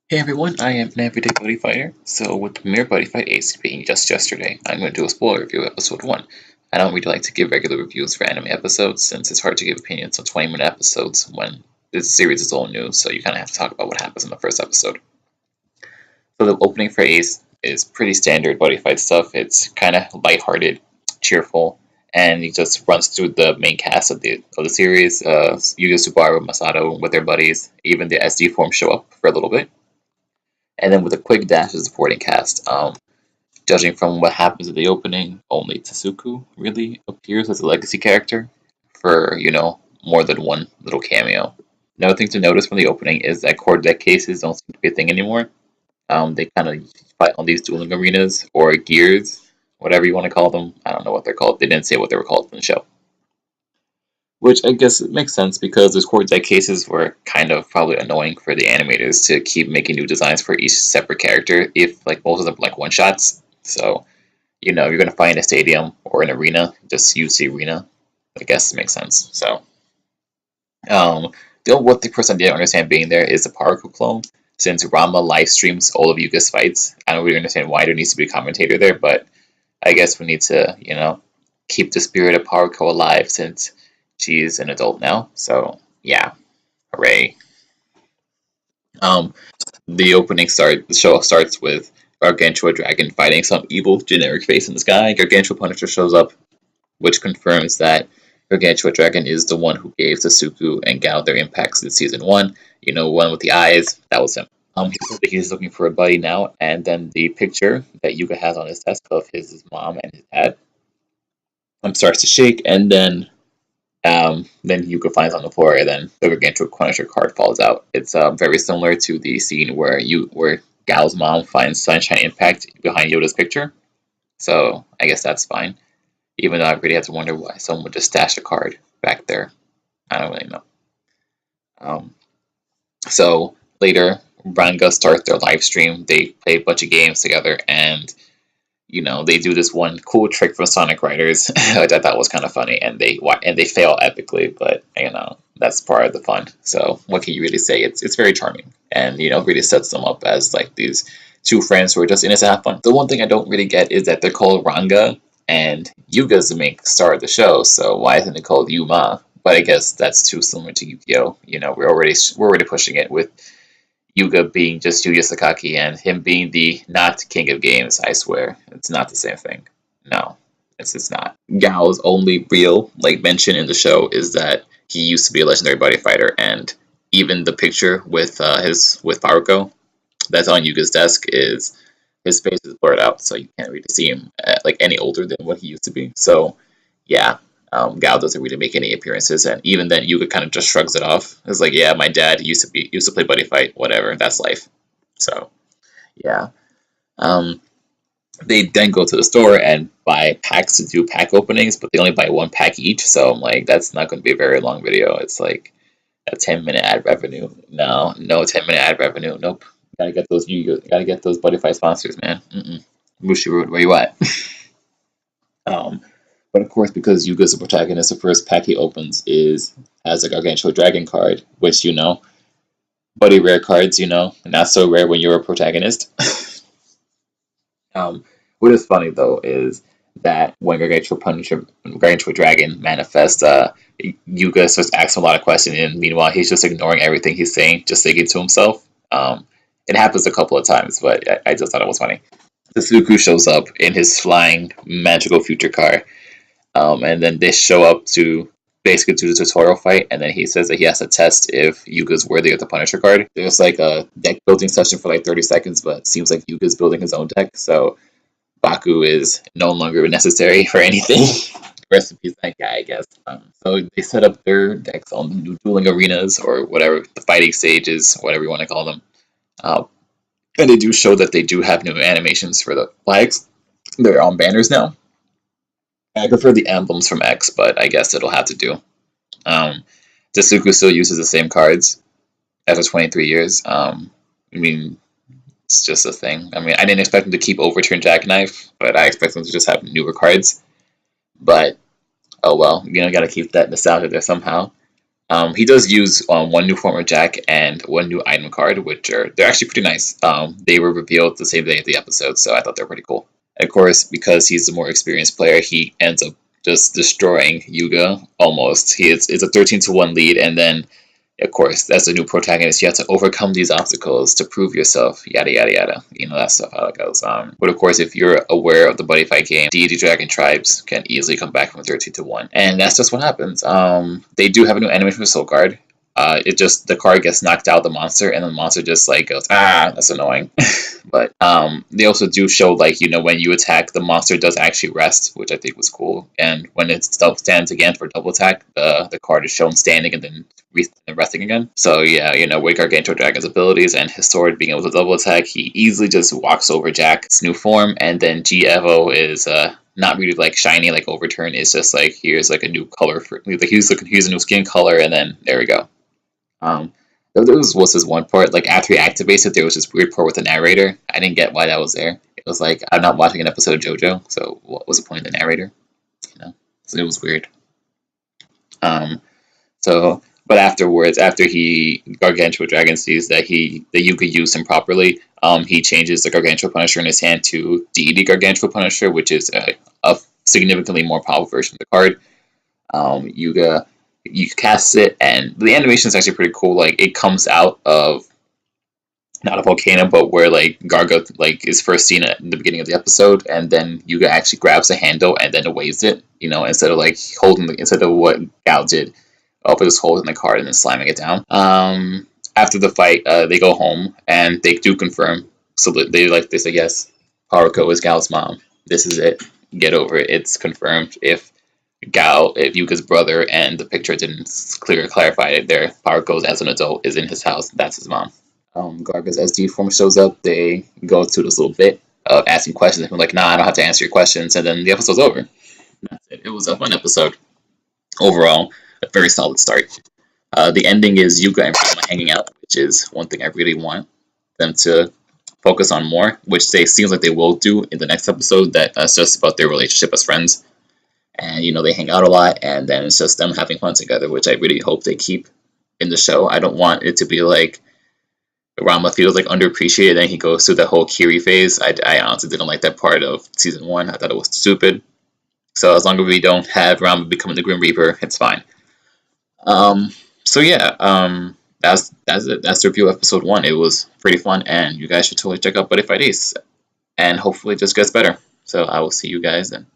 Hey everyone, I am an everyday buddy fighter. So with Premier Buddyfight Ace being just yesterday, I'm going to do a spoiler review of episode 1. I don't really like to give regular reviews for anime episodes since it's hard to give opinions on 20-minute episodes when this series is all new, so you kind of have to talk about what happens in the first episode. So the opening for Ace is pretty standard buddy fight stuff. It's kind of lighthearted, cheerful, and he just runs through the main cast of the series. Yuya Subaru, Masato with their buddies, even the SD form show up for a little bit. And then with a quick dash of supporting cast. Judging from what happens at the opening, only Tasuku really appears as a legacy character for, more than one little cameo. Another thing to notice from the opening is that core deck cases don't seem to be a thing anymore. They kind of fight on these dueling arenas or gears, whatever you want to call them. I don't know what they're called. They didn't say what they were called in the show. Which I guess it makes sense because those core deck cases were kind of probably annoying for the animators to keep making new designs for each separate character if like most of them like one shots. So, you're gonna find a stadium or an arena, just use the arena. I guess it makes sense. So the only one person I didn't understand being there is the Paraku clone. Since Rama live streams all of Yuga's fights, I don't really understand why there needs to be a commentator there, but I guess we need to, keep the spirit of Paraku alive since she's an adult now. So yeah, hooray. Um, the show starts with Gargantua Dragon fighting some evil generic face in the sky. Gargantua Punisher shows up, which confirms that Gargantua Dragon is the one who gave Sasuke and Gao their impacts in season one. One with the eyes, that was him. He said that he's looking for a buddy now, and then the picture that Yuga has on his desk of his mom and his dad starts to shake, and then Yuga finds on the floor, and then the Gargantua Punisher card falls out. It's very similar to the scene where Gao's mom finds Sunshine Impact behind Yoda's picture. So I guess that's fine. Even though I really have to wonder why someone would just stash a card back there. I don't really know. Um, so later, Ranga starts their live stream. They play a bunch of games together, and they do this one cool trick from Sonic Riders, which I thought was kind of funny, and they fail epically, but that's part of the fun. So what can you really say? It's very charming, and really sets them up as like these two friends who are just in it to have fun. The one thing I don't really get is that they're called Ranga, and Yuga's the main star of the show, so why isn't it called Yuma? But I guess that's too similar to Yu-Gi-Oh. We're already pushing it with Yuga being just Yuya Sakaki and him being the not king of games. I swear, it's not the same thing. No, it's not. Gao's only real mention in the show is that he used to be a legendary body fighter, and even the picture with Faruko that's on Yuga's desk is his face is blurred out, so you can't really see him any older than what he used to be. So yeah, Gao doesn't really make any appearances, and even then, Yuga kind of just shrugs it off. It's like, yeah, my dad used to play buddy fight, whatever, that's life. So yeah, um, they then go to the store and buy packs to do pack openings, but they only buy one pack each. So I'm like, that's not going to be a very long video. It's like a 10-minute ad revenue. No 10-minute ad revenue. Nope. Gotta get those buddy fight sponsors, man. Mushi Road, where you at? Um, but of course, because Yuga's the protagonist, the first pack he opens has a Gargantua Dragon card, which buddy rare cards, not so rare when you're a protagonist. What is funny though is that when Gargantua Dragon manifests, Yuga starts asking a lot of questions, and meanwhile he's just ignoring everything he's saying, just thinking to himself. It happens a couple of times, but I just thought it was funny. Suzuku shows up in his flying magical future car. And then they show up to basically do the tutorial fight, and then he says that he has to test if Yuga's worthy of the Punisher card. There's like a deck building session for like 30 seconds, but it seems like Yuga's building his own deck, so Baku is no longer necessary for anything. Rest in peace, that guy, I guess. So they set up their decks on the new dueling arenas or whatever, the fighting stages, whatever you want to call them. And they do show that they do have new animations for the flags. They're on banners now. I prefer the emblems from X, but I guess it'll have to do. Tasuku still uses the same cards after 23 years. I mean, it's just a thing. I mean, I didn't expect him to keep Overturn Jackknife, but I expect him to just have newer cards. But, oh well, gotta keep that nostalgia there somehow. He does use one new form of Jack and one new item card, which they're actually pretty nice. They were revealed the same day of the episode, so I thought they were pretty cool. Of course, because he's the more experienced player, he ends up just destroying Yuga almost. It's a 13-1 lead, and then of course, as a new protagonist, you have to overcome these obstacles to prove yourself, yada yada yada. You know that stuff how it goes. But of course, if you're aware of the buddy fight game, deity dragon tribes can easily come back from 13-1, and that's just what happens. They do have a new animation for Soul Guard. It just the card gets knocked out of the monster, and the monster just like goes, ah, that's annoying. But they also do show like when you attack, the monster does actually rest, which I think was cool. And when it stands again for double attack, the card is shown standing and then resting again. So yeah, with Gargantua Dragon's abilities and his sword being able to double attack, he easily just walks over Jack's new form, and then G Evo is not really like shiny like Overturn. It's just like here's like a new color for like here's a new skin color, and then there we go. There was this one part, like after he activates it, there was this weird part with the narrator. I didn't get why that was there. It was like, I'm not watching an episode of JoJo, so what was the point of the narrator? So it was weird. But afterwards, after Gargantua Dragon sees that Yuga used him properly, he changes the Gargantua Punisher in his hand to Deity Gargantua Punisher, which is a significantly more powerful version of the card. Yuga, you cast it, and the animation is actually pretty cool. Like it comes out of not a volcano, but where like Gargo like is first seen at the beginning of the episode, and then Yuga actually grabs the handle and then waves it. Instead of like instead of what Gal did, just holding the card and then slamming it down. After the fight, they go home and they do confirm. So they say yes, Haruko is Gal's mom. This is it. Get over it. It's confirmed. If Yuka's brother and the picture didn't clarify it there, Haruko as an adult is in his house. That's his mom. Garga's SD form shows up. They go to this little bit of asking questions. And I'm like, nah, I don't have to answer your questions. And then the episode's over. That's it. It was a fun episode. Overall, a very solid start. The ending is Yuka and Rama hanging out, which is one thing I really want them to focus on more, which seems like they will do in the next episode. That's just about their relationship as friends. And, they hang out a lot, and then it's just them having fun together, which I really hope they keep in the show. I don't want it to be like Rama feels like underappreciated, and he goes through the whole Kiri phase. I honestly didn't like that part of season 1. I thought it was stupid. So as long as we don't have Rama becoming the Grim Reaper, it's fine. So yeah, that's it. That's the review of episode 1. It was pretty fun, and you guys should totally check out Buddyfight Ace, and hopefully it just gets better. So I will see you guys then.